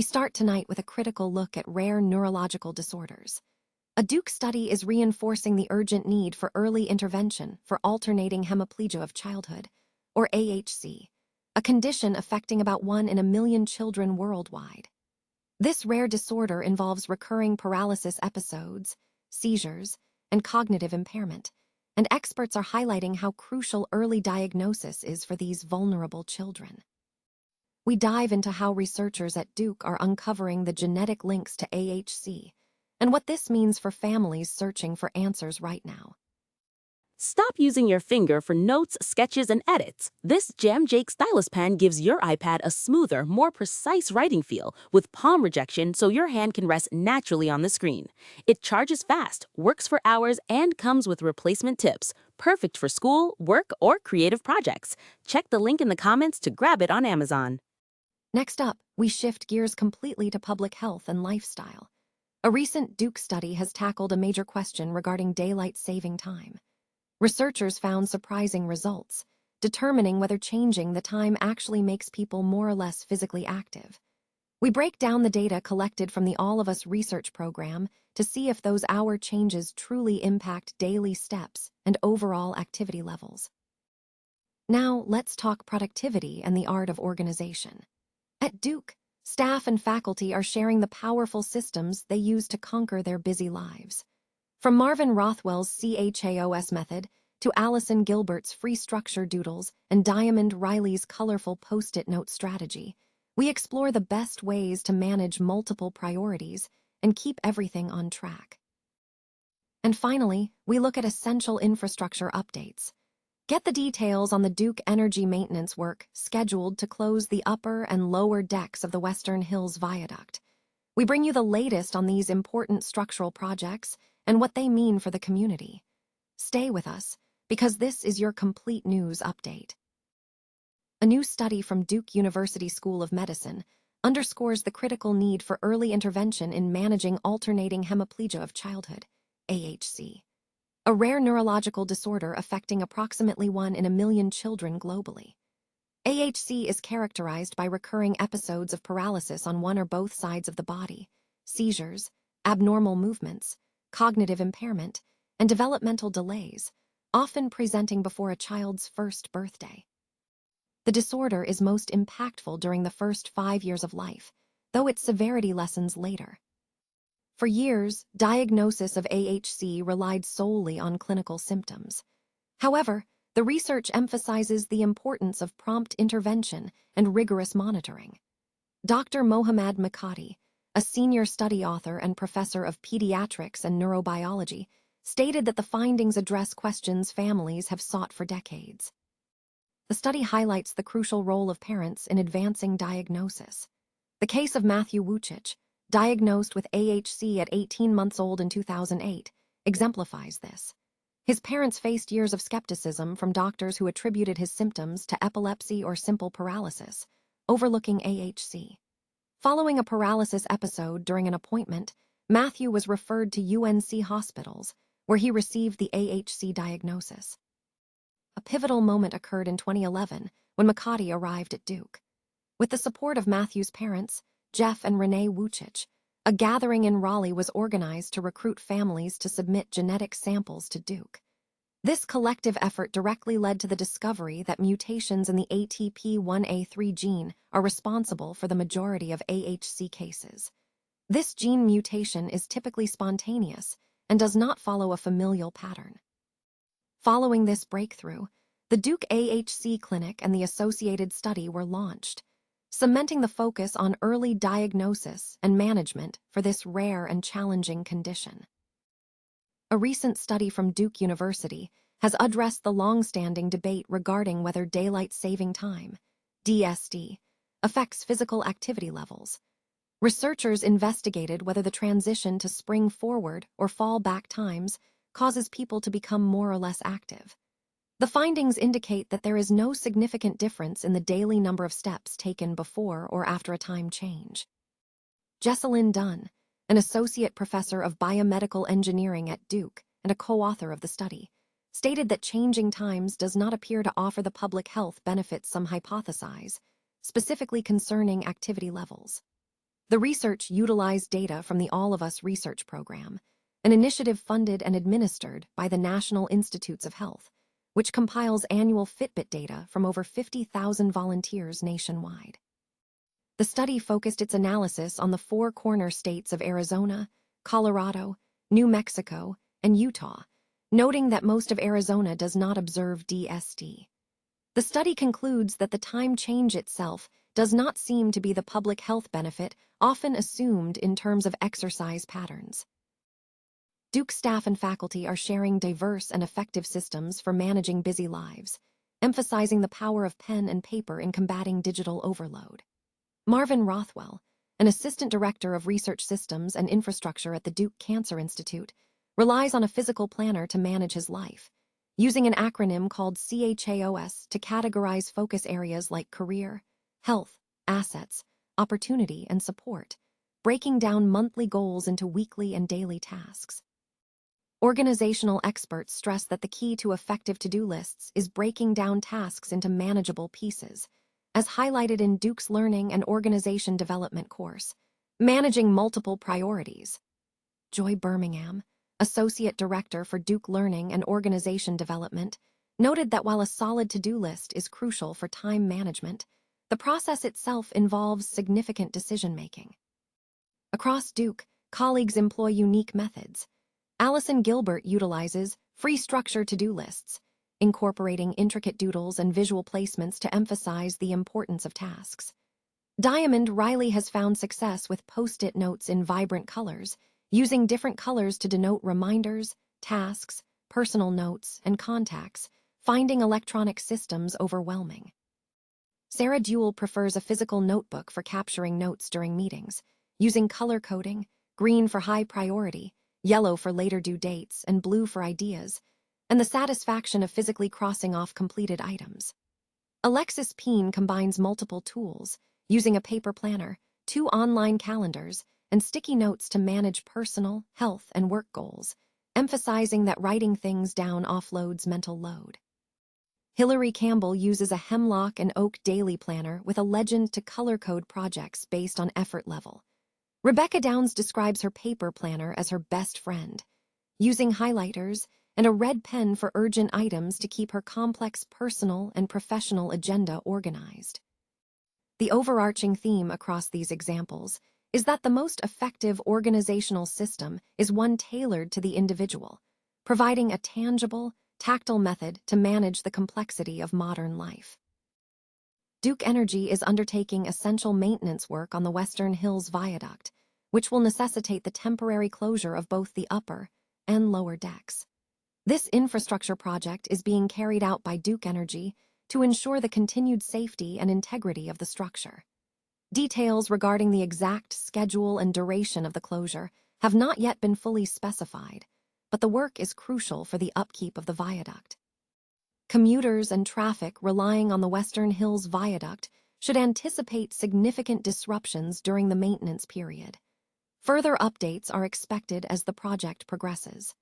We start tonight with a critical look at rare neurological disorders. A Duke study is reinforcing the urgent need for early intervention for alternating hemiplegia of childhood, or AHC, a condition affecting about 1 in a million children worldwide. This rare disorder involves recurring paralysis episodes, seizures, and cognitive impairment, and experts are highlighting how crucial early diagnosis is for these vulnerable children. We dive into how researchers at Duke are uncovering the genetic links to AHC and what this means for families searching for answers right now. Stop using your finger for notes, sketches, and edits. This Jam Jake stylus pen gives your iPad a smoother, more precise writing feel with palm rejection so your hand can rest naturally on the screen. It charges fast, works for hours, and comes with replacement tips. Perfect for school, work, or creative projects. Check the link in the comments to grab it on Amazon. Next up, we shift gears completely to public health and lifestyle. A recent Duke study has tackled a major question regarding daylight saving time. Researchers found surprising results, determining whether changing the time actually makes people more or less physically active. We break down the data collected from the All of Us research program to see if those hour changes truly impact daily steps and overall activity levels. Now, let's talk productivity and the art of organization. At Duke, staff and faculty are sharing the powerful systems they use to conquer their busy lives. From Marvin Rothwell's CHAOS method to Allison Gilbert's free structure doodles and Diamond Riley's colorful post-it note strategy, we explore the best ways to manage multiple priorities and keep everything on track. And finally, we look at essential infrastructure updates. Get the details on the Duke energy maintenance work scheduled to close the upper and lower decks of the Western Hills Viaduct. We bring you the latest on these important structural projects and what they mean for the community. Stay with us, because this is your complete news update. A new study from Duke University School of Medicine underscores the critical need for early intervention in managing alternating hemiplegia of childhood, AHC. A rare neurological disorder affecting approximately 1 in a million children globally. AHC is characterized by recurring episodes of paralysis on one or both sides of the body, seizures, abnormal movements, cognitive impairment, and developmental delays, often presenting before a child's first birthday. The disorder is most impactful during the first 5 years of life, though its severity lessens later. For years, diagnosis of AHC relied solely on clinical symptoms. However, the research emphasizes the importance of prompt intervention and rigorous monitoring. Dr. Mohammad Mikati, a senior study author and professor of pediatrics and neurobiology, stated that the findings address questions families have sought for decades. The study highlights the crucial role of parents in advancing diagnosis. The case of Matthew Wucic, diagnosed with AHC at 18 months old in 2008, exemplifies this. His parents faced years of skepticism from doctors who attributed his symptoms to epilepsy or simple paralysis, overlooking AHC. Following a paralysis episode during an appointment, Matthew was referred to UNC hospitals, where he received the AHC diagnosis. A pivotal moment occurred in 2011 when Mikati arrived at Duke. With the support of Matthew's parents, Jeff and Renee Wucic, a gathering in Raleigh was organized to recruit families to submit genetic samples to Duke. This collective effort directly led to the discovery that mutations in the ATP1A3 gene are responsible for the majority of AHC cases. This gene mutation is typically spontaneous and does not follow a familial pattern. Following this breakthrough, the Duke AHC Clinic and the associated study were launched, cementing the focus on early diagnosis and management for this rare and challenging condition. A recent study from Duke University has addressed the long-standing debate regarding whether daylight saving time, DST, affects physical activity levels. Researchers investigated whether the transition to spring forward or fall back times causes people to become more or less active. The findings indicate that there is no significant difference in the daily number of steps taken before or after a time change. Jessalyn Dunn, an associate professor of biomedical engineering at Duke and a co-author of the study, stated that changing times does not appear to offer the public health benefits some hypothesize, specifically concerning activity levels. The research utilized data from the All of Us research program, an initiative funded and administered by the National Institutes of Health, which compiles annual Fitbit data from over 50,000 volunteers nationwide. The study focused its analysis on the four corner states of Arizona, Colorado, New Mexico, and Utah, noting that most of Arizona does not observe DST. The study concludes that the time change itself does not seem to be the public health benefit often assumed in terms of exercise patterns. Duke staff and faculty are sharing diverse and effective systems for managing busy lives, emphasizing the power of pen and paper in combating digital overload. Marvin Rothwell, an assistant director of research systems and infrastructure at the Duke Cancer Institute, relies on a physical planner to manage his life, using an acronym called CHAOS to categorize focus areas like career, health, assets, opportunity, and support, breaking down monthly goals into weekly and daily tasks. Organizational experts stress that the key to effective to-do lists is breaking down tasks into manageable pieces, as highlighted in Duke's Learning and Organization Development course, Managing Multiple Priorities. Joy Birmingham, Associate Director for Duke Learning and Organization Development, noted that while a solid to-do list is crucial for time management, the process itself involves significant decision-making. Across Duke, colleagues employ unique methods. Allison Gilbert utilizes free structure to-do lists, incorporating intricate doodles and visual placements to emphasize the importance of tasks. Diamond Riley has found success with post-it notes in vibrant colors, using different colors to denote reminders, tasks, personal notes, and contacts, finding electronic systems overwhelming. Sarah Dewell prefers a physical notebook for capturing notes during meetings, using color coding, green for high priority, yellow for later due dates, and blue for ideas, and the satisfaction of physically crossing off completed items. Alexis Peen combines multiple tools, using a paper planner, 2 online calendars, and sticky notes to manage personal, health, and work goals, emphasizing that writing things down offloads mental load. Hillary Campbell uses a Hemlock and Oak daily planner with a legend to color code projects based on effort level. Rebecca Downs describes her paper planner as her best friend, using highlighters and a red pen for urgent items to keep her complex personal and professional agenda organized. The overarching theme across these examples is that the most effective organizational system is one tailored to the individual, providing a tangible, tactile method to manage the complexity of modern life. Duke Energy is undertaking essential maintenance work on the Western Hills Viaduct, which will necessitate the temporary closure of both the upper and lower decks. This infrastructure project is being carried out by Duke Energy to ensure the continued safety and integrity of the structure. Details regarding the exact schedule and duration of the closure have not yet been fully specified, but the work is crucial for the upkeep of the viaduct. Commuters and traffic relying on the Western Hills Viaduct should anticipate significant disruptions during the maintenance period. Further updates are expected as the project progresses.